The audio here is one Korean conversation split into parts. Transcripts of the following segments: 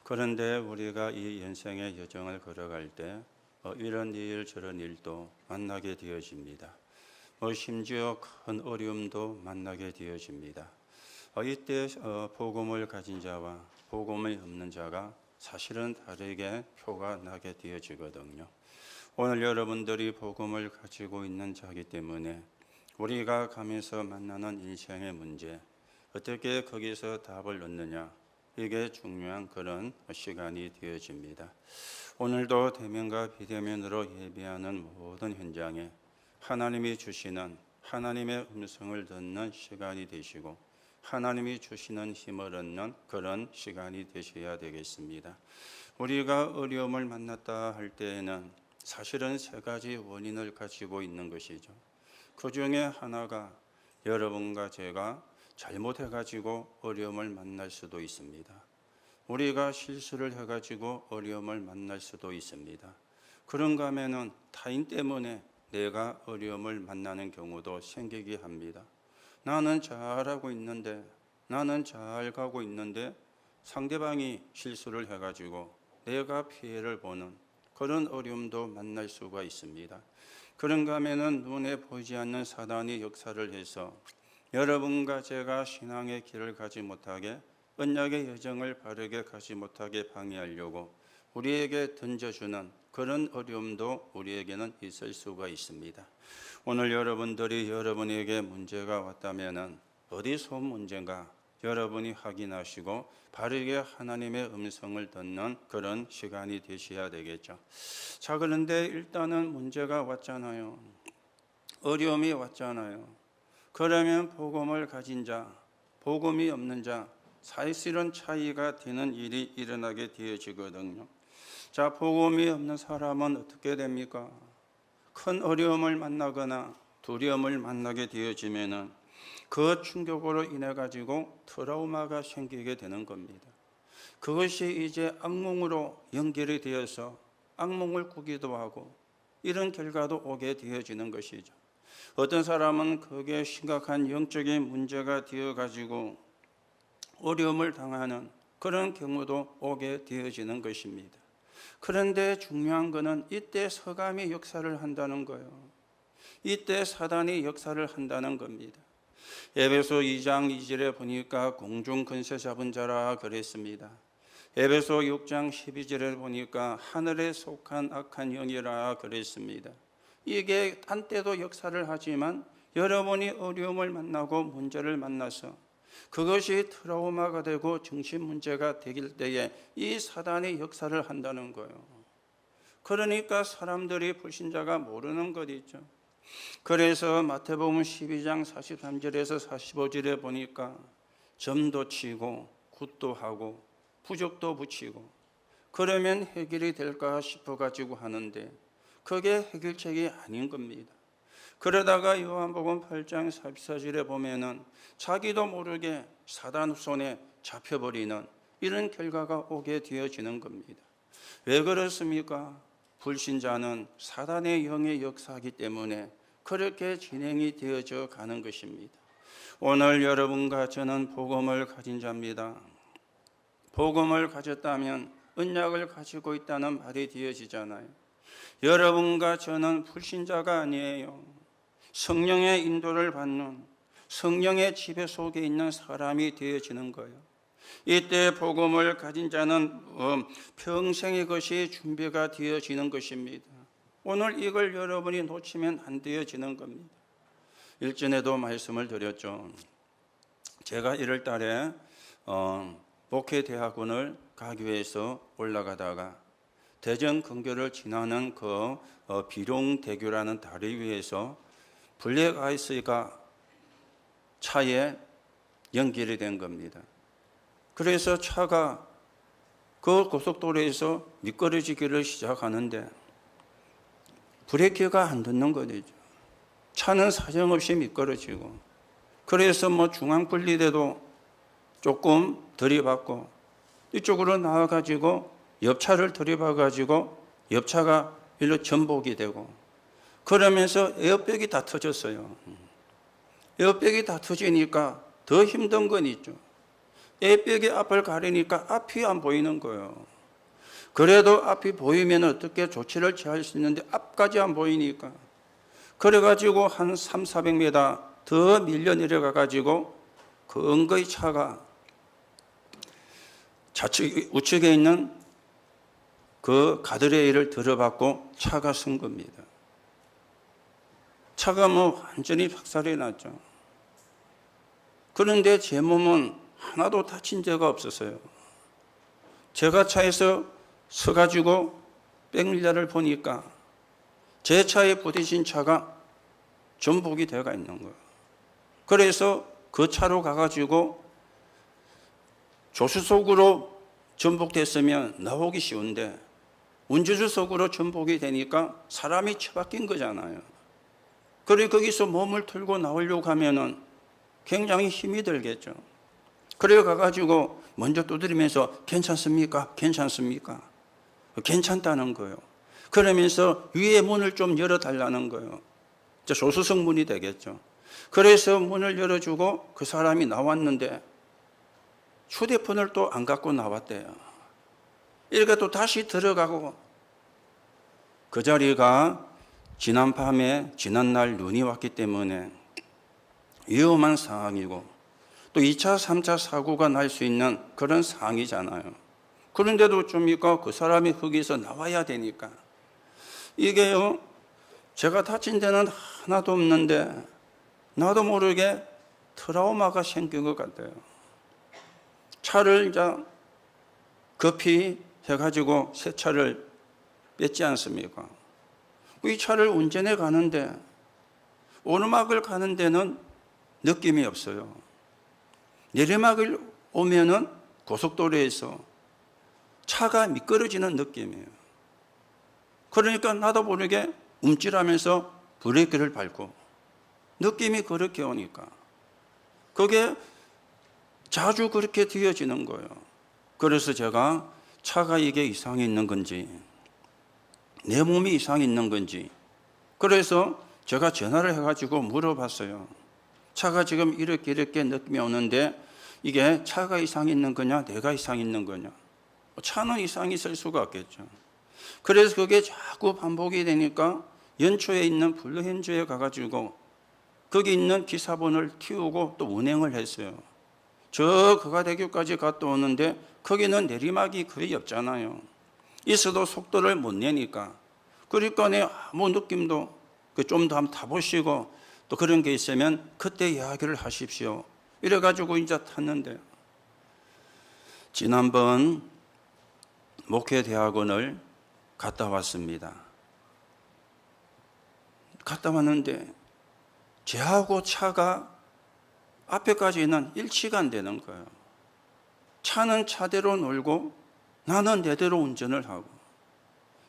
그런데 우리가 이 인생의 여정을 걸어갈 때 이런 일 저런 일도 만나게 되어집니다. 심지어 큰 어려움도 만나게 되어집니다. 이때 복음을 가진 자와 복음이 없는 자가 사실은 다르게 표가 나게 되어지거든요. 오늘 여러분들이 복음을 가지고 있는 자이기 때문에 우리가 가면서 만나는 인생의 문제, 어떻게 거기서 답을 얻느냐, 이게 중요한 그런 시간이 되어집니다. 오늘도 대면과 비대면으로 예배하는 모든 현장에 하나님이 주시는 하나님의 음성을 듣는 시간이 되시고 하나님이 주시는 힘을 얻는 그런 시간이 되셔야 되겠습니다. 우리가 어려움을 만났다 할 때에는 사실은 세 가지 원인을 가지고 있는 것이죠. 그 중에 하나가 여러분과 제가 잘못해가지고 어려움을 만날 수도 있습니다. 우리가 실수를 해가지고 어려움을 만날 수도 있습니다. 그런가 하면은 타인 때문에 내가 어려움을 만나는 경우도 생기게 합니다. 나는 잘하고 있는데, 나는 잘 가고 있는데 상대방이 실수를 해가지고 내가 피해를 보는 그런 어려움도 만날 수가 있습니다. 그런가 하면은 눈에 보이지 않는 사단이 역사를 해서 여러분과 제가 신앙의 길을 가지 못하게, 언약의 여정을 바르게 가지 못하게 방해하려고 우리에게 던져주는 그런 어려움도 우리에게는 있을 수가 있습니다. 오늘 여러분들이 여러분에게 문제가 왔다면 어디서 문제인가 여러분이 확인하시고 바르게 하나님의 음성을 듣는 그런 시간이 되셔야 되겠죠. 자, 그런데 일단은 문제가 왔잖아요. 어려움이 왔잖아요. 그러면 복음을 가진 자, 복음이 없는 자, 사실은 차이가 되는 일이 일어나게 되어지거든요. 자, 복음이 없는 사람은 어떻게 됩니까? 큰 어려움을 만나거나 두려움을 만나게 되어지면은 그 충격으로 인해 가지고 트라우마가 생기게 되는 겁니다. 그것이 이제 악몽으로 연결이 되어서 악몽을 꾸기도 하고 이런 결과도 오게 되어지는 것이죠. 어떤 사람은 그게 심각한 영적인 문제가 되어가지고 어려움을 당하는 그런 경우도 오게 되어지는 것입니다. 그런데 중요한 것은 이때 서감이 역사를 한다는 거예요. 이때 사단이 역사를 한다는 겁니다. 에베소 2장 2절에 보니까 공중 권세 잡은 자라 그랬습니다. 에베소 6장 12절에 보니까 하늘에 속한 악한 영이라 그랬습니다. 이게 한때도 역사를 하지만 여러분이 어려움을 만나고 문제를 만나서 그것이 트라우마가 되고 정신 문제가 되길 때에 이 사단이 역사를 한다는 거예요. 그러니까 사람들이 불신자가 모르는 것 있죠. 그래서 마태복음 12장 43절에서 45절에 보니까 점도 치고 굿도 하고 부적도 붙이고 그러면 해결이 될까 싶어가지고 하는데 그게 해결책이 아닌 겁니다. 그러다가 요한복음 8장 44절에 보면은 자기도 모르게 사단 손에 잡혀버리는 이런 결과가 오게 되어지는 겁니다. 왜 그렇습니까? 불신자는 사단의 영의 역사이기 때문에 그렇게 진행이 되어져 가는 것입니다. 오늘 여러분과 저는 복음을 가진 자입니다. 복음을 가졌다면 언약을 가지고 있다는 말이 되어지잖아요. 여러분과 저는 불신자가 아니에요. 성령의 인도를 받는 성령의 지배 속에 있는 사람이 되어지는 거예요. 이때 복음을 가진 자는 평생의 것이 준비가 되어지는 것입니다. 오늘 이걸 여러분이 놓치면 안 되어지는 겁니다. 일전에도 말씀을 드렸죠. 제가 1월 달에 목회대학원을 가기 위해서 올라가다가 대전 근교를 지나는 그 비룡대교라는 다리 위에서 블랙 아이스가 차에 연결이 된 겁니다. 그래서 차가 그 고속도로에서 미끄러지기를 시작하는데 브레이크가 안 듣는 거죠. 차는 사정없이 미끄러지고 그래서 중앙 분리대도 조금 들이받고 이쪽으로 나와가지고 옆차를 들이받아가지고 옆차가 일로 전복이 되고 그러면서 에어백이 다 터졌어요. 에어백이 다 터지니까 더 힘든 건 있죠. 애벽에 앞을 가리니까 앞이 안 보이는 거예요. 그래도 앞이 보이면 어떻게 조치를 취할 수 있는데 앞까지 안 보이니까. 그래가지고 한 300~400m 더 밀려 내려가가지고 근거의 차가 우측에 있는 그 가드레일을 들어받고 차가 쓴 겁니다. 차가 완전히 박살이 났죠. 그런데 제 몸은 하나도 다친 데가 없었어요. 제가 차에서 서가지고 백밀러를 보니까 제 차에 부딪힌 차가 전복이 되어 있는 거예요. 그래서 그 차로 가가지고 조수석으로 전복됐으면 나오기 쉬운데 운전수석으로 전복이 되니까 사람이 처박힌 거잖아요. 그래 거기서 몸을 틀고 나오려고 하면은 굉장히 힘이 들겠죠. 그래 가가지고 먼저 두드리면서 괜찮습니까? 괜찮습니까? 괜찮다는 거예요. 그러면서 위에 문을 좀 열어달라는 거예요. 조수석 문이 되겠죠. 그래서 문을 열어주고 그 사람이 나왔는데 휴대폰을 또 안 갖고 나왔대요. 이렇게 또 다시 들어가고 그 자리가 지난 밤에 지난날 눈이 왔기 때문에 위험한 상황이고 또 2차, 3차 사고가 날 수 있는 그런 상황이잖아요. 그런데도 좀 있고 그 사람이 거기서 나와야 되니까 이게요, 제가 다친 데는 하나도 없는데 나도 모르게 트라우마가 생긴 것 같아요. 차를 이제 급히 해가지고 새 차를 뺐지 않습니까? 이 차를 운전해 가는데 오르막을 가는 데는 느낌이 없어요. 내리막을 오면은 고속도로에서 차가 미끄러지는 느낌이에요. 그러니까 나도 모르게 움찔하면서 브레이크를 밟고 느낌이 그렇게 오니까 그게 자주 그렇게 되어지는 거예요. 그래서 제가 차가 이게 이상이 있는 건지 내 몸이 이상이 있는 건지 그래서 제가 전화를 해가지고 물어봤어요. 차가 지금 이렇게 느낌이 오는데 이게 차가 이상이 있는 거냐 내가 이상이 있는 거냐. 차는 이상이 있을 수가 없겠죠. 그래서 그게 자꾸 반복이 되니까 연초에 있는 블루헨즈에 가가지고 거기 있는 기사분을 띄우고 또 운행을 했어요. 저 거가대교까지 갔다 오는데 거기는 내리막이 거의 없잖아요. 있어도 속도를 못 내니까. 그러니까 아무 느낌도 좀 더 한번 타보시고 또 그런 게 있으면 그때 이야기를 하십시오. 이래가지고 이제 탔는데 지난번 목회대학원을 갔다 왔습니다. 갔다 왔는데 저하고 차가 앞에까지는 일치가 안 되는 거예요. 차는 차대로 놀고 나는 내대로 운전을 하고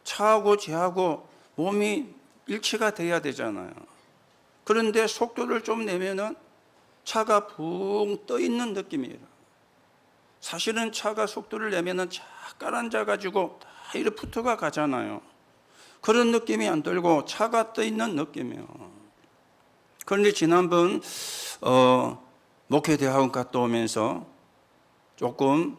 차하고 저하고 몸이 일치가 돼야 되잖아요. 그런데 속도를 좀 내면은 차가 붕 떠 있는 느낌이에요. 사실은 차가 속도를 내면은 쫙 깔아앉아가지고 다 이렇게 붙어가 가잖아요. 그런 느낌이 안 들고 차가 떠 있는 느낌이에요. 그런데 지난번 목회대학원 갔다 오면서 조금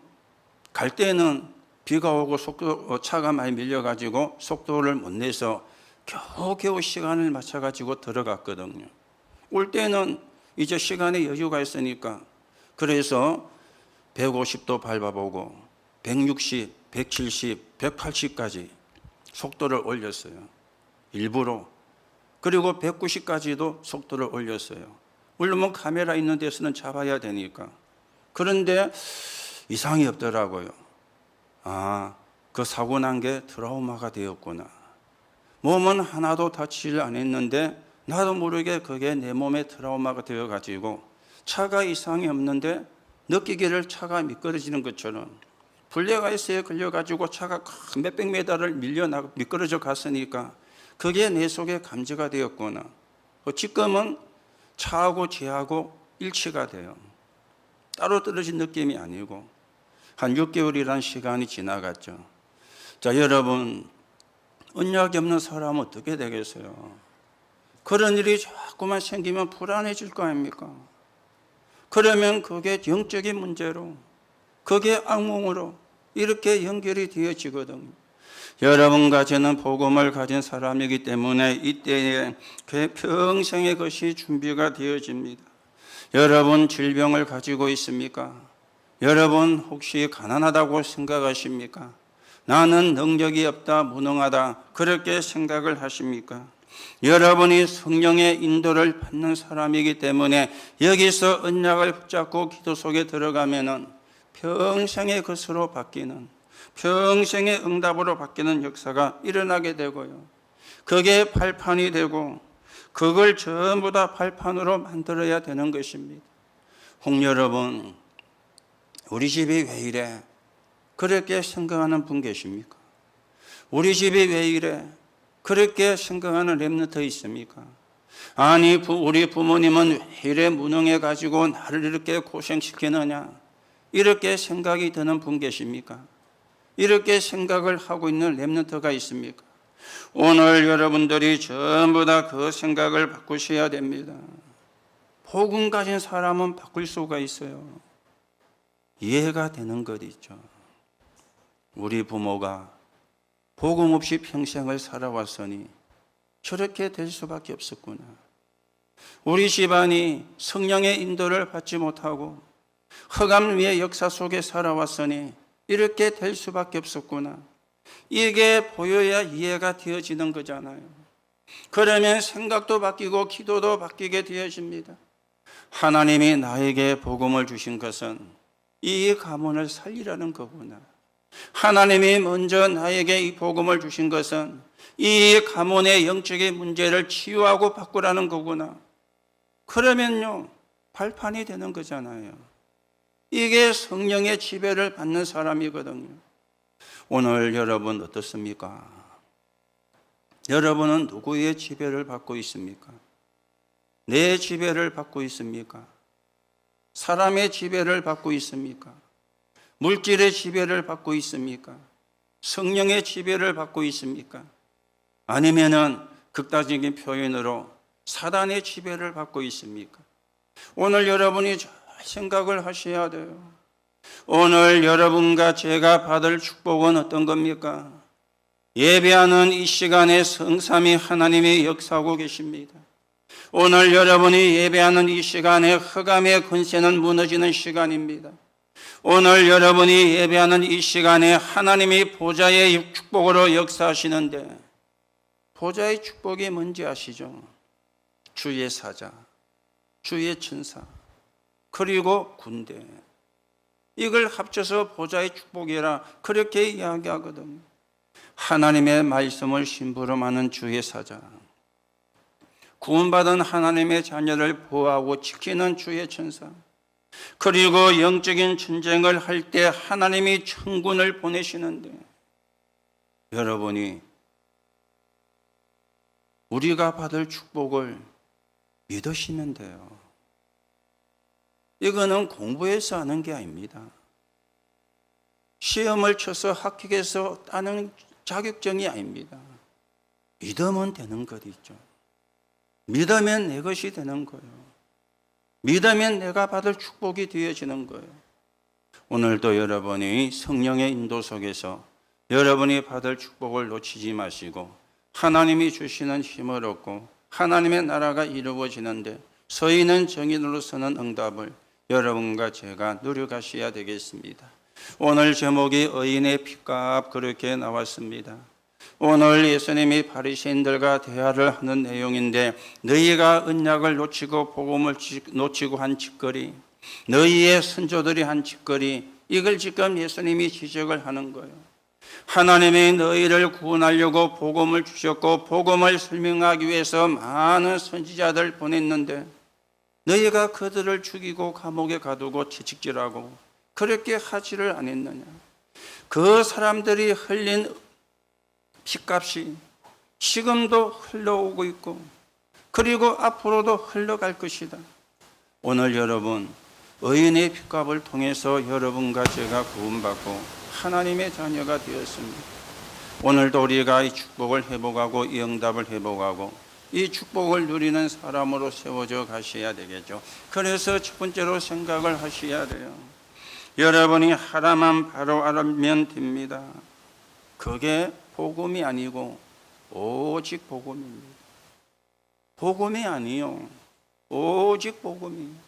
갈 때는 비가 오고 차가 많이 밀려가지고 속도를 못 내서 겨우겨우 시간을 맞춰가지고 들어갔거든요. 올 때는 이제 시간에 여유가 있으니까 그래서 150도 밟아보고 160, 170, 180까지 속도를 올렸어요. 일부러. 그리고 190까지도 속도를 올렸어요. 물론 카메라 있는 데서는 잡아야 되니까. 그런데 이상이 없더라고요. 아, 그 사고 난 게 트라우마가 되었구나. 몸은 하나도 다치지 않았는데 나도 모르게 그게 내 몸에 트라우마가 되어가지고 차가 이상이 없는데 느끼기를 차가 미끄러지는 것처럼 블랙아이스에 걸려가지고 차가 몇백 미터를 미끄러져 갔으니까 그게 내 속에 감지가 되었구나. 지금은 차하고 지하고 일치가 돼요. 따로 떨어진 느낌이 아니고 한 6개월이라는 시간이 지나갔죠. 자, 여러분 언약이 없는 사람은 어떻게 되겠어요? 그런 일이 자꾸만 생기면 불안해질 거 아닙니까? 그러면 그게 영적인 문제로 그게 악몽으로 이렇게 연결이 되어지거든요. 여러분과 저는 복음을 가진 사람이기 때문에 이때에 평생의 것이 준비가 되어집니다. 여러분 질병을 가지고 있습니까? 여러분 혹시 가난하다고 생각하십니까? 나는 능력이 없다, 무능하다 그렇게 생각을 하십니까? 여러분이 성령의 인도를 받는 사람이기 때문에 여기서 언약을 붙잡고 기도 속에 들어가면은 평생의 것으로 바뀌는, 평생의 응답으로 바뀌는 역사가 일어나게 되고요. 그게 발판이 되고 그걸 전부 다 발판으로 만들어야 되는 것입니다. 홍 여러분, 우리 집이 왜 이래? 그렇게 생각하는 분 계십니까? 우리 집이 왜 이래? 그렇게 생각하는 렘넌트 있습니까? 아니, 우리 부모님은 왜 이래 무능해가지고 나를 이렇게 고생시키느냐? 이렇게 생각이 드는 분 계십니까? 이렇게 생각을 하고 있는 렘넌트가 있습니까? 오늘 여러분들이 전부 다 그 생각을 바꾸셔야 됩니다. 복음 가진 사람은 바꿀 수가 있어요. 이해가 되는 것 있죠. 우리 부모가 복음 없이 평생을 살아왔으니 저렇게 될 수밖에 없었구나. 우리 집안이 성령의 인도를 받지 못하고 흑암 위의 역사 속에 살아왔으니 이렇게 될 수밖에 없었구나. 이게 보여야 이해가 되어지는 거잖아요. 그러면 생각도 바뀌고 기도도 바뀌게 되어집니다. 하나님이 나에게 복음을 주신 것은 이 가문을 살리라는 거구나. 하나님이 먼저 나에게 이 복음을 주신 것은 이 가문의 영적인 문제를 치유하고 바꾸라는 거구나. 그러면요, 발판이 되는 거잖아요. 이게 성령의 지배를 받는 사람이거든요. 오늘 여러분 어떻습니까? 여러분은 누구의 지배를 받고 있습니까? 내 지배를 받고 있습니까? 사람의 지배를 받고 있습니까? 물질의 지배를 받고 있습니까? 성령의 지배를 받고 있습니까? 아니면은 극단적인 표현으로 사단의 지배를 받고 있습니까? 오늘 여러분이 잘 생각을 하셔야 돼요. 오늘 여러분과 제가 받을 축복은 어떤 겁니까? 예배하는 이 시간에 성삼위 하나님이 역사하고 계십니다. 오늘 여러분이 예배하는 이 시간에 흑암의 권세는 무너지는 시간입니다. 오늘 여러분이 예배하는 이 시간에 하나님이 보좌의 축복으로 역사하시는데, 보좌의 축복이 뭔지 아시죠? 주의 사자, 주의 천사, 그리고 군대. 이걸 합쳐서 보좌의 축복이라 그렇게 이야기하거든요. 하나님의 말씀을 심부름하는 주의 사자, 구원받은 하나님의 자녀를 보호하고 지키는 주의 천사, 그리고 영적인 전쟁을 할 때 하나님이 천군을 보내시는데, 여러분이 우리가 받을 축복을 믿으시면 돼요. 이거는 공부해서 하는 게 아닙니다. 시험을 쳐서 합격해서 따는 자격증이 아닙니다. 믿으면 되는 것 있죠. 믿으면 내 것이 되는 거예요. 믿으면 내가 받을 축복이 되어지는 거예요. 오늘도 여러분이 성령의 인도 속에서 여러분이 받을 축복을 놓치지 마시고 하나님이 주시는 힘을 얻고 하나님의 나라가 이루어지는데 서 있는 정인으로서는 응답을 여러분과 제가 누려가셔야 되겠습니다. 오늘 제목이 의인의 핏값 그렇게 나왔습니다. 오늘 예수님이 바리새인들과 대화를 하는 내용인데, 너희가 언약을 놓치고 복음을 놓치고 한 짓거리, 너희의 선조들이 한 짓거리, 이걸 지금 예수님이 지적을 하는 거예요. 하나님이 너희를 구원하려고 복음을 주셨고 복음을 설명하기 위해서 많은 선지자들 보냈는데 너희가 그들을 죽이고 감옥에 가두고 채찍질하고 그렇게 하지를 않았느냐. 그 사람들이 흘린 핏값이 지금도 흘러오고 있고 그리고 앞으로도 흘러갈 것이다. 오늘 여러분, 의인의 핏값을 통해서 여러분과 제가 구원받고 하나님의 자녀가 되었습니다. 오늘도 우리가 이 축복을 회복하고 이 응답을 회복하고 이 축복을 누리는 사람으로 세워져 가셔야 되겠죠. 그래서 첫 번째로 생각을 하셔야 돼요. 여러분이 하나만 바로 알면 됩니다. 그게 복음이 아니고 오직 복음입니다. 복음이 아니요, 오직 복음이에요.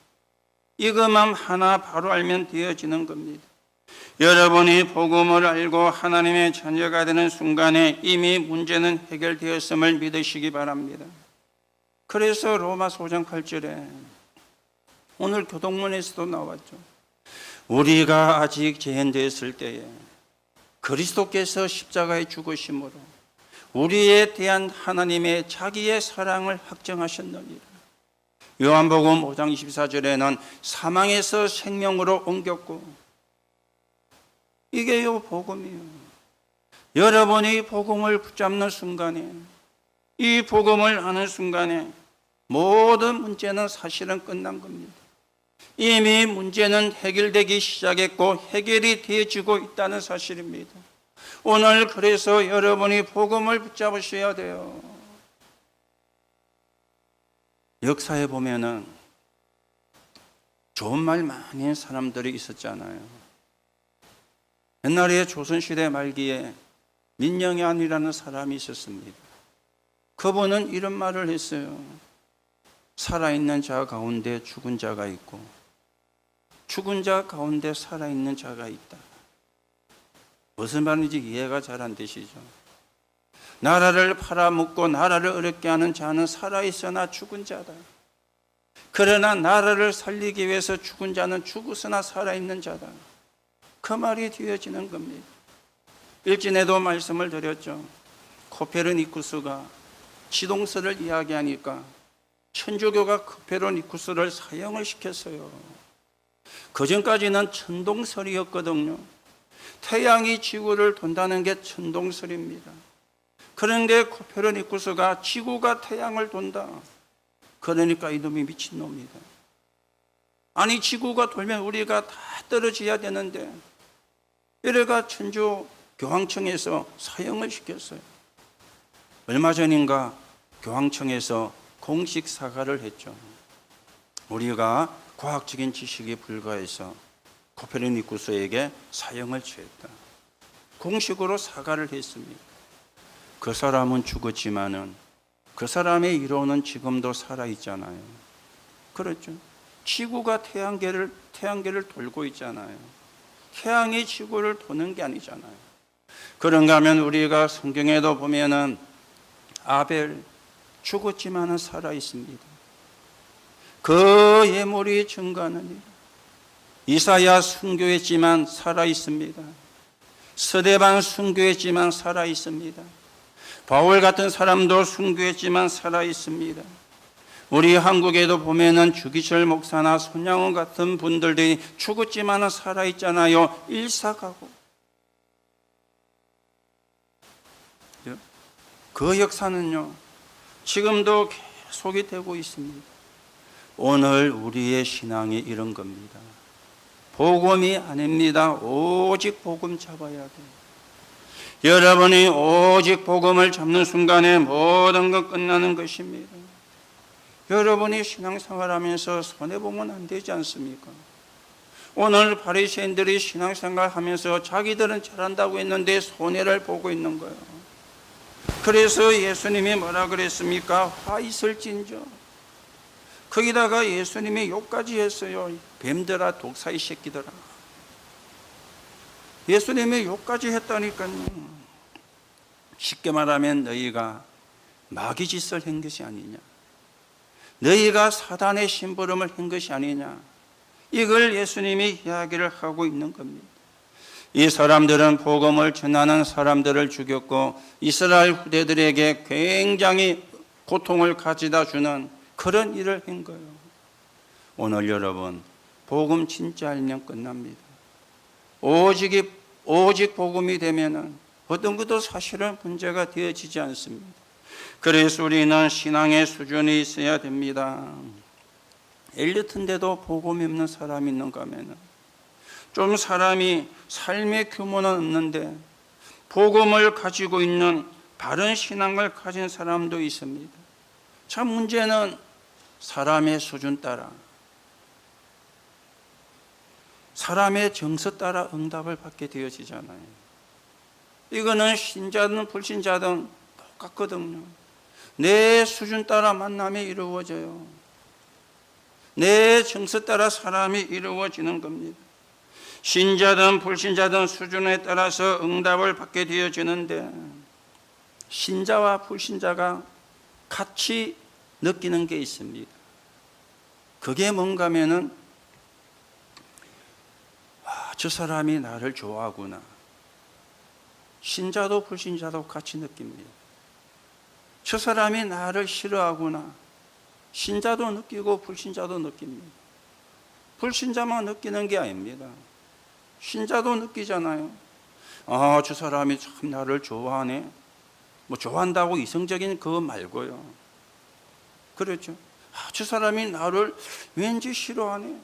이것만 하나 바로 알면 되어지는 겁니다. 여러분이 복음을 알고 하나님의 자녀가 되는 순간에 이미 문제는 해결되었음을 믿으시기 바랍니다. 그래서 로마서 5장 8절에 오늘 교동문에서도 나왔죠. 우리가 아직 죄인되었을 때에 그리스도께서 십자가에 죽으심으로 우리에 대한 하나님의 자기의 사랑을 확정하셨느니라. 요한복음 5장 24절에는 사망에서 생명으로 옮겼고, 이게요 복음이에요. 여러분이 복음을 붙잡는 순간에, 이 복음을 아는 순간에 모든 문제는 사실은 끝난 겁니다. 이미 문제는 해결되기 시작했고 해결이 되어지고 있다는 사실입니다. 오늘 그래서 여러분이 복음을 붙잡으셔야 돼요. 역사에 보면은 좋은 말 많이 한 사람들이 있었잖아요. 옛날에 조선시대 말기에 민영안이라는 사람이 있었습니다. 그분은 이런 말을 했어요. 살아있는 자 가운데 죽은 자가 있고 죽은 자 가운데 살아있는 자가 있다. 무슨 말인지 이해가 잘 안 되시죠? 나라를 팔아먹고 나라를 어렵게 하는 자는 살아있으나 죽은 자다. 그러나 나라를 살리기 위해서 죽은 자는 죽었으나 살아있는 자다. 그 말이 되어지는 겁니다. 일진에도 말씀을 드렸죠. 코페르니쿠스가 지동설을 이야기하니까 천주교가 코페르니쿠스를 사형을 시켰어요. 그전까지는 천동설이었거든요. 태양이 지구를 돈다는 게 천동설입니다. 그런데 코페르니쿠스가 지구가 태양을 돈다. 그러니까 이놈이 미친놈이다. 아니 지구가 돌면 우리가 다 떨어져야 되는데 이래가 천주 교황청에서 사형을 시켰어요. 얼마 전인가 교황청에서 공식 사과를 했죠. 우리가 과학적인 지식이 불과해서 코페르니쿠스에게 사형을 취했다. 공식으로 사과를 했습니다. 그 사람은 죽었지만은 그 사람의 이론은 지금도 살아있잖아요. 그렇죠. 지구가 태양계를 돌고 있잖아요. 태양이 지구를 도는 게 아니잖아요. 그런가 하면 우리가 성경에도 보면은 아벨 죽었지만은 살아있습니다. 그 예물이 증거하느니라. 이사야 순교했지만 살아있습니다. 스데반 순교했지만 살아있습니다. 바울 같은 사람도 순교했지만 살아있습니다. 우리 한국에도 보면은 주기철 목사나 손양원 같은 분들이 죽었지만 살아있잖아요. 일사가고. 그 역사는요, 지금도 계속이 되고 있습니다. 오늘 우리의 신앙이 이런 겁니다. 복음이 아닙니다. 오직 복음 잡아야 돼요. 여러분이 오직 복음을 잡는 순간에 모든 것 끝나는 것입니다. 여러분이 신앙생활하면서 손해보면 안 되지 않습니까? 오늘 바리새인들이 신앙생활하면서 자기들은 잘한다고 했는데 손해를 보고 있는 거예요. 그래서 예수님이 뭐라 그랬습니까? 화 있을진저. 거기다가 예수님이 욕까지 했어요. 뱀들아, 독사이 새끼들아. 예수님이 욕까지 했다니까요. 쉽게 말하면 너희가 마귀짓을 한 것이 아니냐, 너희가 사단의 심부름을 한 것이 아니냐, 이걸 예수님이 이야기를 하고 있는 겁니다. 이 사람들은 복음을 전하는 사람들을 죽였고 이스라엘 후대들에게 굉장히 고통을 가져다 주는 그런 일을 한 거예요. 오늘 여러분 복음 진짜 알면 끝납니다. 오직 복음이 되면은 어떤 것도 사실은 문제가 되어지지 않습니다. 그래서 우리는 신앙의 수준이 있어야 됩니다. 엘리트인데도 복음이 없는 사람이 있는가 하면은 좀 사람이 삶의 규모는 없는데 복음을 가지고 있는 바른 신앙을 가진 사람도 있습니다. 참 문제는 사람의 수준 따라 사람의 정서 따라 응답을 받게 되어지잖아요. 이거는 신자든 불신자든 똑같거든요. 내 수준 따라 만남이 이루어져요. 내 정서 따라 사람이 이루어지는 겁니다. 신자든 불신자든 수준에 따라서 응답을 받게 되어지는데, 신자와 불신자가 같이 느끼는 게 있습니다. 그게 뭔가 하면은, 저 사람이 나를 좋아하구나. 신자도 불신자도 같이 느낍니다. 저 사람이 나를 싫어하구나. 신자도 느끼고 불신자도 느낍니다. 불신자만 느끼는 게 아닙니다. 신자도 느끼잖아요. 저 사람이 참 나를 좋아하네. 뭐 좋아한다고 이성적인 그거 말고요. 그렇죠. 저 사람이 나를 왠지 싫어하네.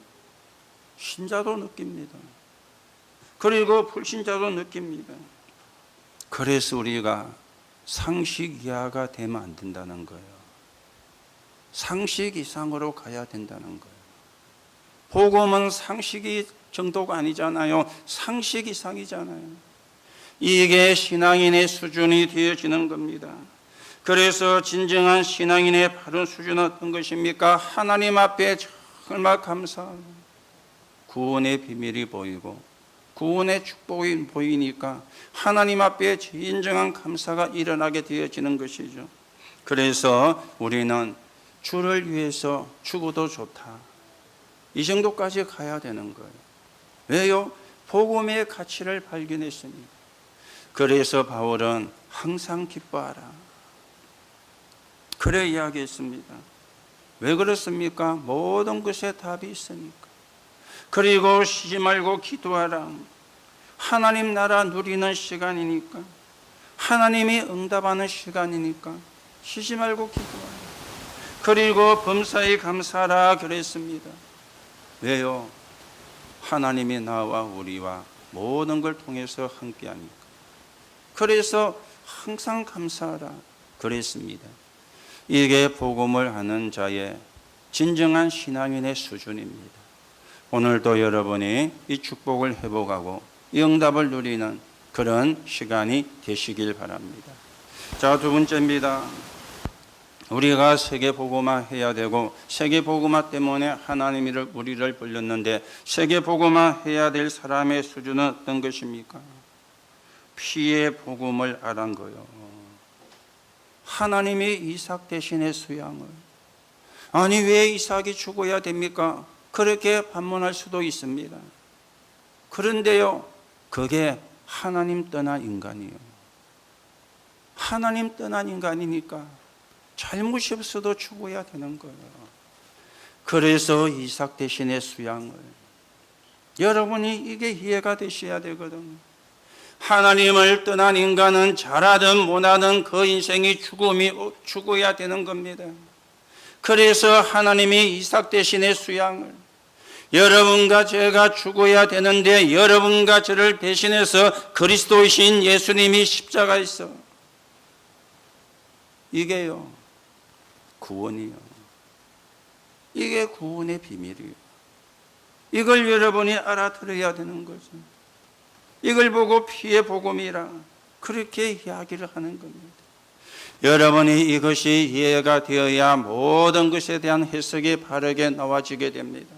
신자도 느낍니다. 그리고 불신자도 느낍니다. 그래서 우리가 상식 이하가 되면 안 된다는 거예요. 상식 이상으로 가야 된다는 거예요. 복음은 상식이 정도가 아니잖아요. 상식 이상이잖아요. 이게 신앙인의 수준이 되어지는 겁니다. 그래서 진정한 신앙인의 바른 수준은 어떤 것입니까? 하나님 앞에 정말 감사하고 구원의 비밀이 보이고 구원의 축복이 보이니까 하나님 앞에 진정한 감사가 일어나게 되어지는 것이죠. 그래서 우리는 주를 위해서 죽어도 좋다, 이 정도까지 가야 되는 거예요. 왜요? 복음의 가치를 발견했습니다. 그래서 바울은 항상 기뻐하라, 그래 이야기했습니다. 왜 그렇습니까? 모든 것에 답이 있으니까. 그리고 쉬지 말고 기도하라. 하나님 나라 누리는 시간이니까, 하나님이 응답하는 시간이니까 쉬지 말고 기도하라. 그리고 범사에 감사하라 그랬습니다. 왜요? 하나님이 나와 우리와 모든 걸 통해서 함께하니까. 그래서 항상 감사하라 그랬습니다. 이게 복음을 하는 자의 진정한 신앙인의 수준입니다. 오늘도 여러분이 이 축복을 회복하고 이 응답을 누리는 그런 시간이 되시길 바랍니다. 자, 두 번째입니다. 우리가 세계복음화 해야 되고, 세계복음화 때문에 하나님이 우리를 불렀는데, 세계복음화 해야 될 사람의 수준은 어떤 것입니까? 피의 복음을 알은 거요. 하나님이 이삭 대신의 수양을, 아니 왜 이삭이 죽어야 됩니까? 그렇게 반문할 수도 있습니다. 그런데요, 그게 하나님 떠난 인간이에요. 하나님 떠난 인간이니까 잘못이 없어도 죽어야 되는 거예요. 그래서 이삭 대신의 수양을, 여러분이 이게 이해가 되셔야 되거든요. 하나님을 떠난 인간은 잘하든 못하든 그 인생이 죽어야 되는 겁니다. 그래서 하나님이 이삭 대신의 수양을, 여러분과 제가 죽어야 되는데 여러분과 저를 대신해서 그리스도이신 예수님이 십자가에서, 이게요 구원이요. 이게 구원의 비밀이에요. 이걸 여러분이 알아들어야 되는 거죠. 이걸 보고 피의 복음이라 그렇게 이야기를 하는 겁니다. 여러분이 이것이 이해가 되어야 모든 것에 대한 해석이 바르게 나와지게 됩니다.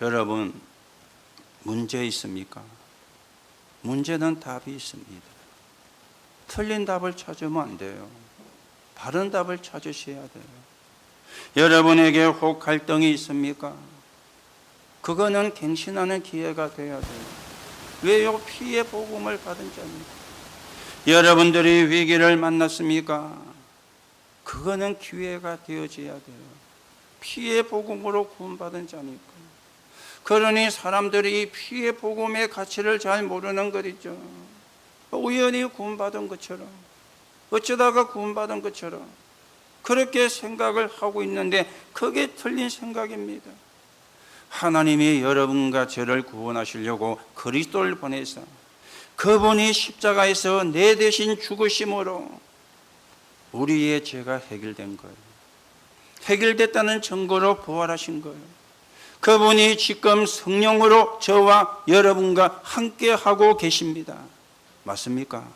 여러분, 문제 있습니까? 문제는 답이 있습니다. 틀린 답을 찾으면 안 돼요. 바른 답을 찾으셔야 돼요. 여러분에게 혹 갈등이 있습니까? 그거는 갱신하는 기회가 되어야 돼요. 왜요? 피의 복음을 받은 자입니다. 여러분들이 위기를 만났습니까? 그거는 기회가 되어져야 돼요. 피의 복음으로 구원받은 자니까. 그러니 사람들이 피의 복음의 가치를 잘 모르는 거죠. 우연히 구원받은 것처럼, 어쩌다가 구원받은 것처럼 그렇게 생각을 하고 있는데 그게 틀린 생각입니다. 하나님이 여러분과 저를 구원하시려고 그리스도를 보내서 그분이 십자가에서 내 대신 죽으심으로 우리의 죄가 해결된 거예요. 해결됐다는 증거로 부활하신 거예요. 그분이 지금 성령으로 저와 여러분과 함께하고 계십니다. 맞습니까?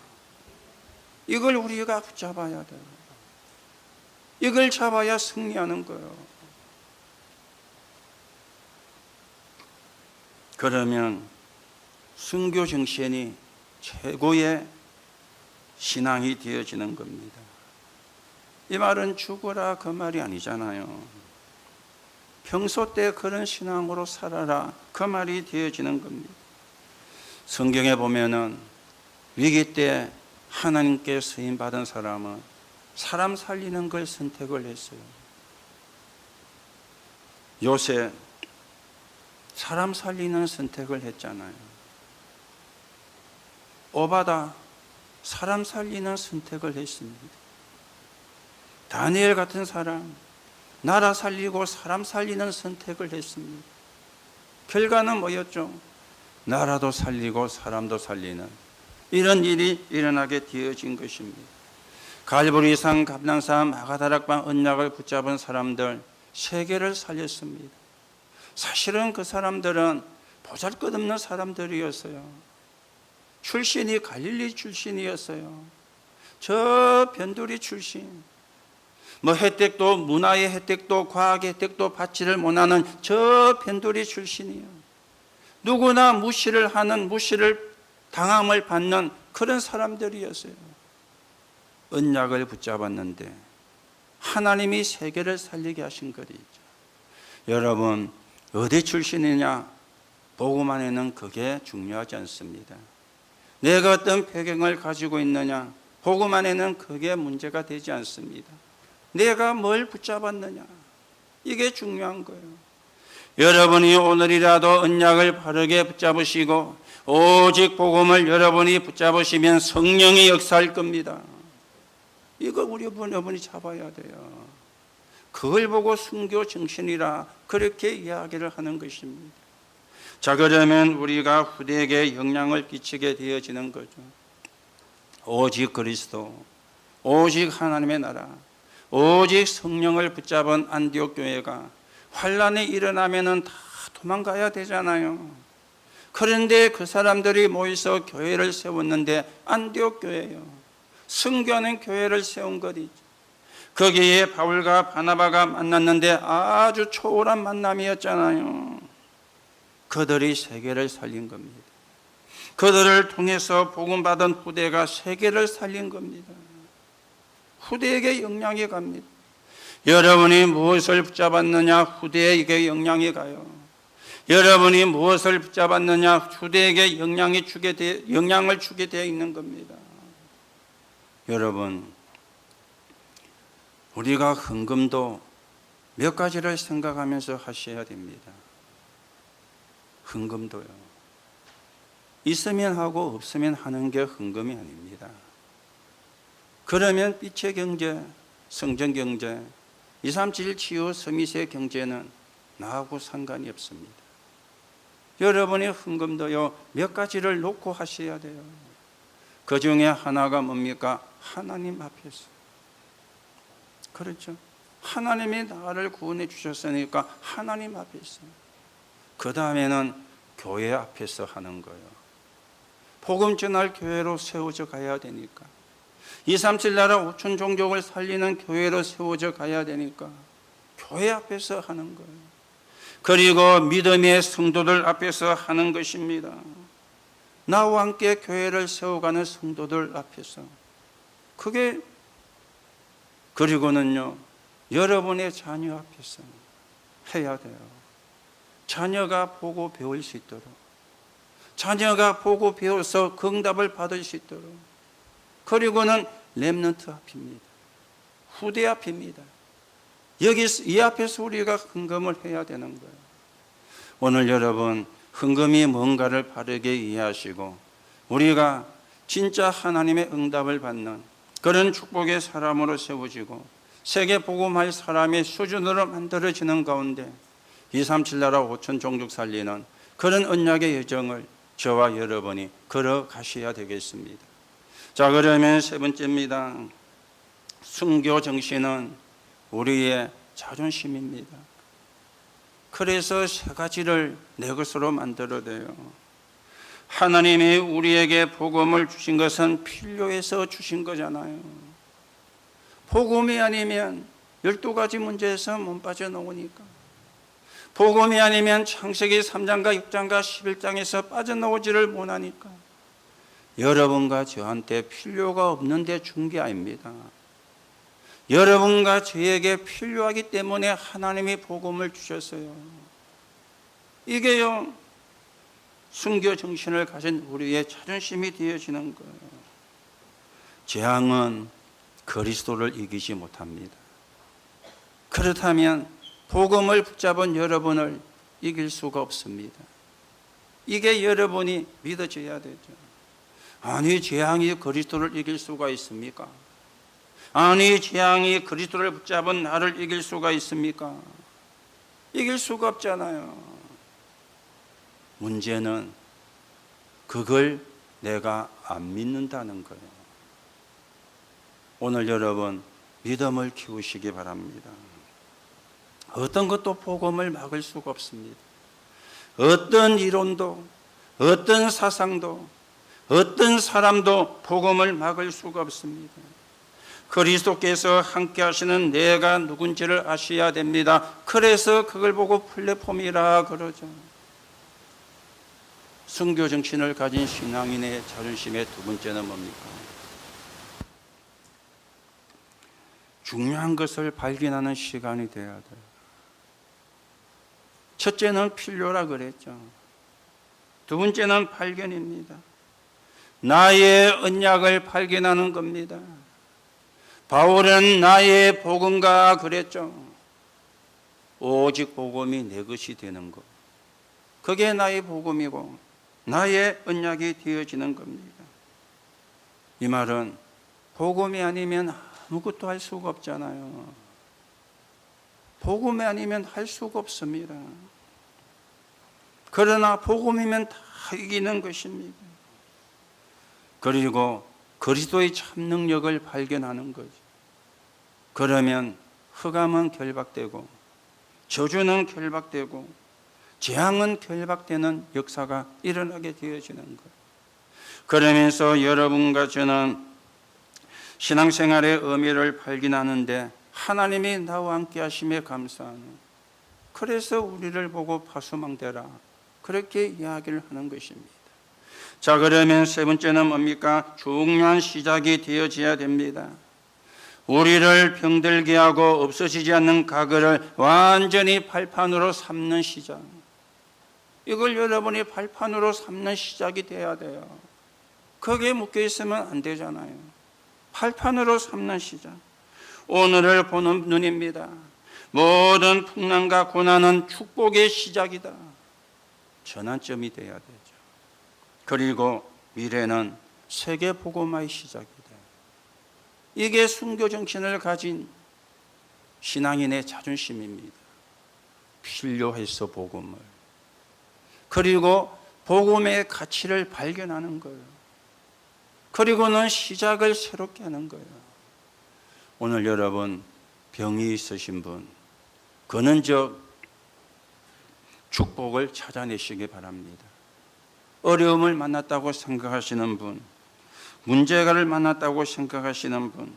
이걸 우리가 붙잡아야 돼요. 이걸 잡아야 승리하는 거예요. 그러면 순교 정신이 최고의 신앙이 되어지는 겁니다. 이 말은 죽어라 그 말이 아니잖아요. 평소 때 그런 신앙으로 살아라 그 말이 되어지는 겁니다. 성경에 보면은 위기 때 하나님께 쓰임 받은 사람은 사람 살리는 걸 선택을 했어요. 요셉 사람 살리는 선택을 했잖아요. 오바다 사람 살리는 선택을 했습니다. 다니엘 같은 사람 나라 살리고 사람 살리는 선택을 했습니다. 결과는 뭐였죠? 나라도 살리고 사람도 살리는 이런 일이 일어나게 되어진 것입니다. 갈보리산, 감난산, 마가다락방 언약을 붙잡은 사람들 세계를 살렸습니다. 사실은 그 사람들은 보잘것없는 사람들이었어요. 출신이 갈릴리 출신이었어요. 저 변두리 출신, 혜택도 문화의 혜택도 과학의 혜택도 받지를 못하는 저 변두리 출신이요. 누구나 무시를 하는, 무시를 당함을 받는 그런 사람들이었어요. 언약을 붙잡았는데 하나님이 세계를 살리게 하신 것이죠. 여러분 어디 출신이냐 복음 안에는 그게 중요하지 않습니다. 내가 어떤 배경을 가지고 있느냐 복음 안에는 그게 문제가 되지 않습니다. 내가 뭘 붙잡았느냐 이게 중요한 거예요. 여러분이 오늘이라도 언약을 바르게 붙잡으시고 오직 복음을 여러분이 붙잡으시면 성령이 역사할 겁니다. 이거 우리 여러분이 잡아야 돼요. 그걸 보고 순교 정신이라 그렇게 이야기를 하는 것입니다. 자, 그러면 우리가 후대에게 영향을 끼치게 되어지는 거죠. 오직 그리스도, 오직 하나님의 나라, 오직 성령을 붙잡은 안디옥 교회가 환란이 일어나면은 다 도망가야 되잖아요. 그런데 그 사람들이 모여서 교회를 세웠는데 안디옥 교회예요. 순교하는 교회를 세운 것이죠. 거기에 바울과 바나바가 만났는데 아주 초월한 만남이었잖아요. 그들이 세계를 살린 겁니다. 그들을 통해서 복음받은 후대가 세계를 살린 겁니다. 후대에게 영향이 갑니다. 여러분이 무엇을 붙잡았느냐 후대에게 영향이 가요. 여러분이 무엇을 붙잡았느냐 후대에게 영향을 주게 되어 있는 겁니다. 여러분 우리가 헌금도 몇 가지를 생각하면서 하셔야 됩니다. 헌금도요. 있으면 하고 없으면 하는 게 헌금이 아닙니다. 그러면 빛의 경제, 성전 경제, 237 치유 서밋의 경제는 나하고 상관이 없습니다. 여러분의 헌금도요 몇 가지를 놓고 하셔야 돼요. 그 중에 하나가 뭡니까? 하나님 앞에서. 그렇죠. 하나님이 나를 구원해 주셨으니까 하나님 앞에서. 그 다음에는 교회 앞에서 하는 거예요. 복음 전할 교회로 세워져 가야 되니까. 237 나라 5천 종족을 살리는 교회로 세워져 가야 되니까 교회 앞에서 하는 거예요. 그리고 믿음의 성도들 앞에서 하는 것입니다. 나와 함께 교회를 세워가는 성도들 앞에서. 그게 그리고는요 여러분의 자녀 앞에서 해야 돼요. 자녀가 보고 배울 수 있도록, 자녀가 보고 배워서 응답을 받을 수 있도록. 그리고는 렘넌트 앞입니다. 후대 앞입니다. 이 앞에서 우리가 헌금을 해야 되는 거예요. 오늘 여러분 헌금이 뭔가를 바르게 이해하시고 우리가 진짜 하나님의 응답을 받는 그런 축복의 사람으로 세워지고 세계 복음할 사람의 수준으로 만들어지는 가운데 237 나라 5천 종족 살리는 그런 언약의 여정을 저와 여러분이 걸어가셔야 되겠습니다. 자, 그러면 세 번째입니다. 순교 정신은 우리의 자존심입니다. 그래서 세 가지를 내 것으로 만들어내요. 하나님이 우리에게 복음을 주신 것은 필요해서 주신 거잖아요. 복음이 아니면 12가지 문제에서 못 빠져나오니까. 복음이 아니면 창세기 3장과 6장과 11장에서 빠져나오지를 못하니까. 여러분과 저한테 필요가 없는데 준 게 아닙니다. 여러분과 저에게 필요하기 때문에 하나님이 복음을 주셨어요. 이게요, 순교 정신을 가진 우리의 자존심이 되어지는 거예요. 재앙은 그리스도를 이기지 못합니다. 그렇다면 복음을 붙잡은 여러분을 이길 수가 없습니다. 이게 여러분이 믿어져야 되죠. 아니, 재앙이 그리스도를 이길 수가 있습니까? 아니, 재앙이 그리스도를 붙잡은 나를 이길 수가 있습니까? 이길 수가 없잖아요. 문제는 그걸 내가 안 믿는다는 거예요. 오늘 여러분 믿음을 키우시기 바랍니다. 어떤 것도 복음을 막을 수가 없습니다. 어떤 이론도, 어떤 사상도, 어떤 사람도 복음을 막을 수가 없습니다. 그리스도께서 함께 하시는 내가 누군지를 아셔야 됩니다. 그래서 그걸 보고 플랫폼이라 그러죠. 순교 정신을 가진 신앙인의 자존심의 두 번째는 뭡니까? 중요한 것을 발견하는 시간이 되어야 돼요. 첫째는 필요라 그랬죠. 두 번째는 발견입니다. 나의 언약을 발견하는 겁니다. 바울은 나의 복음가 그랬죠. 오직 복음이 내 것이 되는 것. 그게 나의 복음이고 나의 언약이 되어지는 겁니다. 이 말은 복음이 아니면 아무것도 할 수가 없잖아요. 복음이 아니면 할 수가 없습니다. 그러나 복음이면 다 이기는 것입니다. 그리고 그리스도의 참 능력을 발견하는 거죠. 그러면 흑암은 결박되고 저주는 결박되고 재앙은 결박되는 역사가 일어나게 되어지는 거예요. 그러면서 여러분과 저는 신앙생활의 의미를 발견하는데 하나님이 나와 함께 하심에 감사하는, 그래서 우리를 보고 파수망대라 그렇게 이야기를 하는 것입니다. 자, 그러면 세 번째는 뭡니까? 중요한 시작이 되어져야 됩니다. 우리를 병들게 하고 없어지지 않는 과거를 완전히 발판으로 삼는 시작. 이걸 여러분이 발판으로 삼는 시작이 돼야 돼요. 거기에 묶여 있으면 안 되잖아요. 발판으로 삼는 시작. 오늘을 보는 눈입니다. 모든 풍랑과 고난은 축복의 시작이다. 전환점이 돼야 되죠. 그리고 미래는 세계 복음화의 시작이다. 이게 순교 정신을 가진 신앙인의 자존심입니다. 필요해서 복음을, 그리고 복음의 가치를 발견하는 거예요. 그리고는 시작을 새롭게 하는 거예요. 오늘 여러분 병이 있으신 분, 근원적 축복을 찾아내시기 바랍니다. 어려움을 만났다고 생각하시는 분, 문제가를 만났다고 생각하시는 분,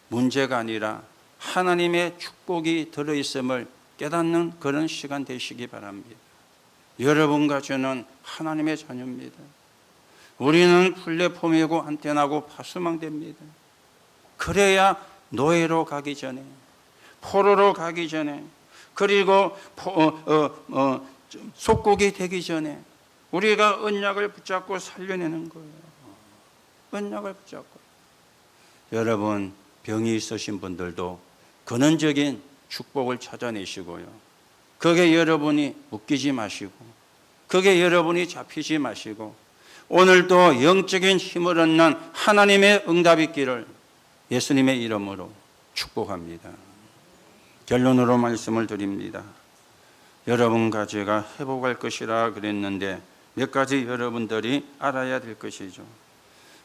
문제가 아니라 하나님의 축복이 들어있음을 깨닫는 그런 시간 되시기 바랍니다. 여러분과 저는 하나님의 자녀입니다. 우리는 플랫폼이고 안테나고 파수망대입니다. 그래야 노예로 가기 전에, 포로로 가기 전에, 그리고 속국이 되기 전에 우리가 언약을 붙잡고 살려내는 거예요. 언약을 붙잡고. 여러분 병이 있으신 분들도 근원적인 축복을 찾아내시고요. 그게 여러분이 묶이지 마시고, 그게 여러분이 잡히지 마시고, 오늘도 영적인 힘을 얻는 하나님의 응답이 있기를 예수님의 이름으로 축복합니다. 결론으로 말씀을 드립니다. 여러분과 제가 회복할 것이라 그랬는데 몇 가지 여러분들이 알아야 될 것이죠.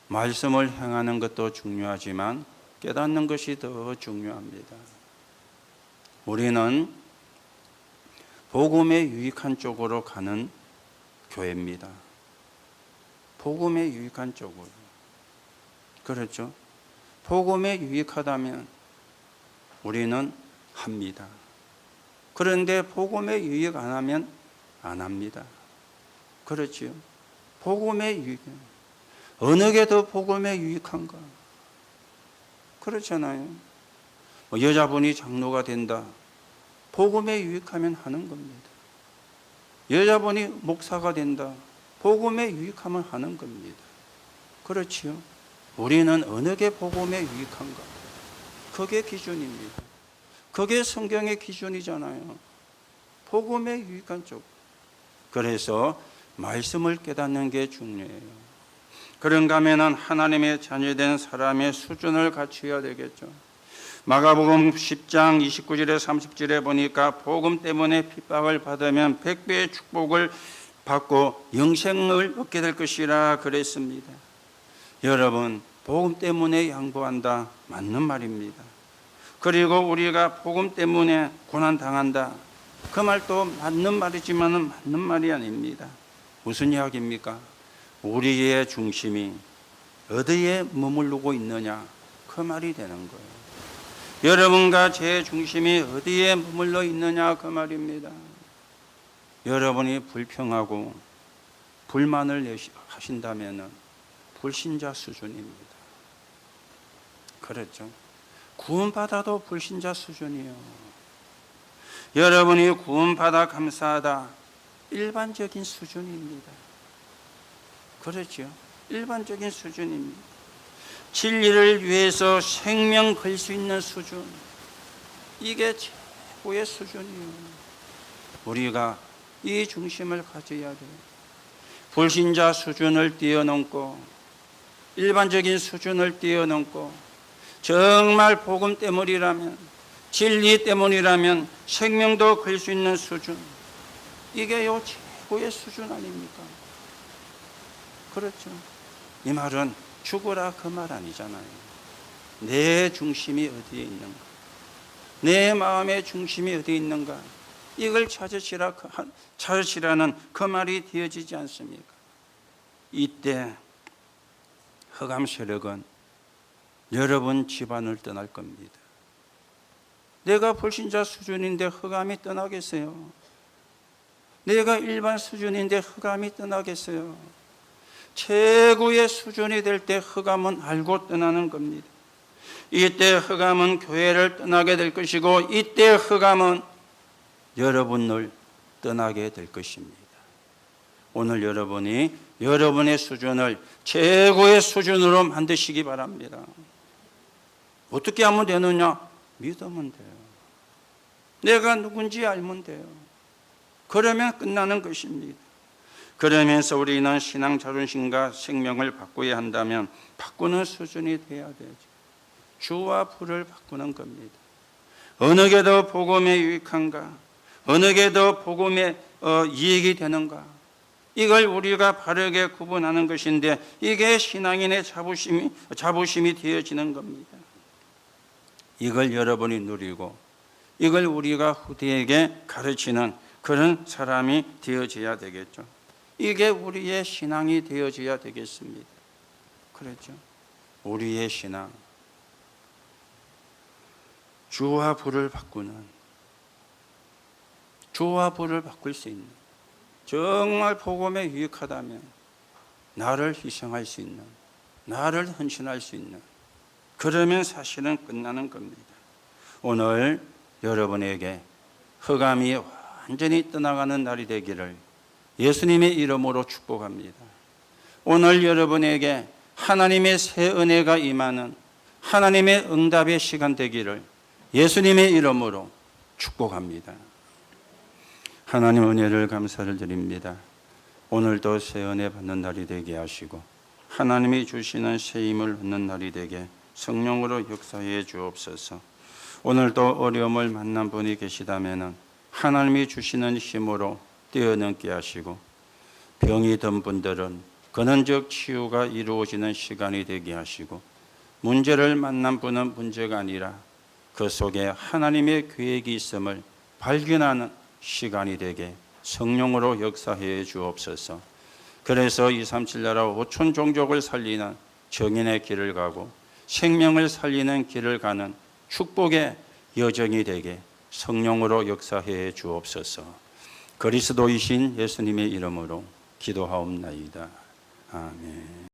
말씀을 행하는 것도 중요하지만 깨닫는 것이 더 중요합니다. 우리는 복음에 유익한 쪽으로 가는 교회입니다. 복음에 유익한 쪽으로. 그렇죠? 복음에 유익하다면 우리는 합니다. 그런데 복음에 유익 안 하면 안 합니다. 그렇지요? 복음에 유익. 어느 게 더 복음에 유익한가? 그렇잖아요. 여자분이 장로가 된다. 복음에 유익하면 하는 겁니다. 여자분이 목사가 된다. 복음에 유익하면 하는 겁니다. 그렇지요? 우리는 어느 게 복음에 유익한가? 그게 기준입니다. 그게 성경의 기준이잖아요. 복음에 유익한 쪽. 그래서 말씀을 깨닫는 게 중요해요. 그런가 하면 하나님의 자녀된 사람의 수준을 갖춰야 되겠죠. 마가복음 10장 29절에 30절에 보니까 복음 때문에 핍박을 받으면 100배의 축복을 받고 영생을 얻게 될 것이라 그랬습니다. 여러분, 복음 때문에 양보한다. 맞는 말입니다. 그리고 우리가 복음 때문에 고난당한다. 그 말도 맞는 말이지만 맞는 말이 아닙니다. 무슨 이야기입니까? 우리의 중심이 어디에 머무르고 있느냐, 그 말이 되는 거예요. 여러분과 제 중심이 어디에 머물러 있느냐, 그 말입니다. 여러분이 불평하고 불만을 하신다면 불신자 수준입니다. 그렇죠? 구원받아도 불신자 수준이에요. 여러분이 구원받아 감사하다, 일반적인 수준입니다. 그렇죠? 일반적인 수준입니다. 진리를 위해서 생명 걸 수 있는 수준, 이게 최고의 수준이에요. 우리가 이 중심을 가져야 돼요. 불신자 수준을 뛰어넘고 일반적인 수준을 뛰어넘고 정말 복음 때문이라면, 진리 때문이라면 생명도 걸 수 있는 수준, 이게 요 최고의 수준 아닙니까? 그렇죠? 이 말은 죽어라 그 말 아니잖아요. 내 중심이 어디에 있는가, 내 마음의 중심이 어디에 있는가, 이걸 찾으시라는 그 말이 되어지지 않습니까? 이때 흑암 세력은 여러분 집안을 떠날 겁니다. 내가 불신자 수준인데 흑암이 떠나겠어요? 내가 일반 수준인데 흑암이 떠나겠어요? 최고의 수준이 될 때 흑암은 알고 떠나는 겁니다. 이때 흑암은 교회를 떠나게 될 것이고, 이때 흑암은 여러분을 떠나게 될 것입니다. 오늘 여러분이 여러분의 수준을 최고의 수준으로 만드시기 바랍니다. 어떻게 하면 되느냐? 믿으면 돼요. 내가 누군지 알면 돼요. 그러면 끝나는 것입니다. 그러면서 우리는 신앙 자존심과 생명을 바꿔야 한다면 바꾸는 수준이 돼야 되죠. 주와 부를 바꾸는 겁니다. 어느 게 더 복음에 유익한가? 어느 게 더 복음에 이익이 되는가? 이걸 우리가 바르게 구분하는 것인데, 이게 신앙인의 자부심이 되어지는 겁니다. 이걸 여러분이 누리고 이걸 우리가 후대에게 가르치는 그런 사람이 되어져야 되겠죠. 이게 우리의 신앙이 되어져야 되겠습니다. 그렇죠? 우리의 신앙, 주와 부를 바꾸는, 주와 부를 바꿀 수 있는, 정말 복음에 유익하다면 나를 희생할 수 있는, 나를 헌신할 수 있는, 그러면 사실은 끝나는 겁니다. 오늘 여러분에게 흑암이 완전히 떠나가는 날이 되기를 예수님의 이름으로 축복합니다. 오늘 여러분에게 하나님의 새 은혜가 임하는 하나님의 응답의 시간 되기를 예수님의 이름으로 축복합니다. 하나님 은혜를 감사를 드립니다. 오늘도 새 은혜 받는 날이 되게 하시고 하나님이 주시는 새 힘을 얻는 날이 되게 성령으로 역사해 주옵소서. 오늘도 어려움을 만난 분이 계시다면 하나님이 주시는 힘으로 뛰어넘게 하시고, 병이 든 분들은 근원적 치유가 이루어지는 시간이 되게 하시고, 문제를 만난 분은 문제가 아니라 그 속에 하나님의 계획이 있음을 발견하는 시간이 되게 성령으로 역사해 주옵소서. 그래서 237 나라 5천 종족을 살리는 정인의 길을 가고 생명을 살리는 길을 가는 축복의 여정이 되게 성령으로 역사해 주옵소서. 그리스도이신 예수님의 이름으로 기도하옵나이다. 아멘.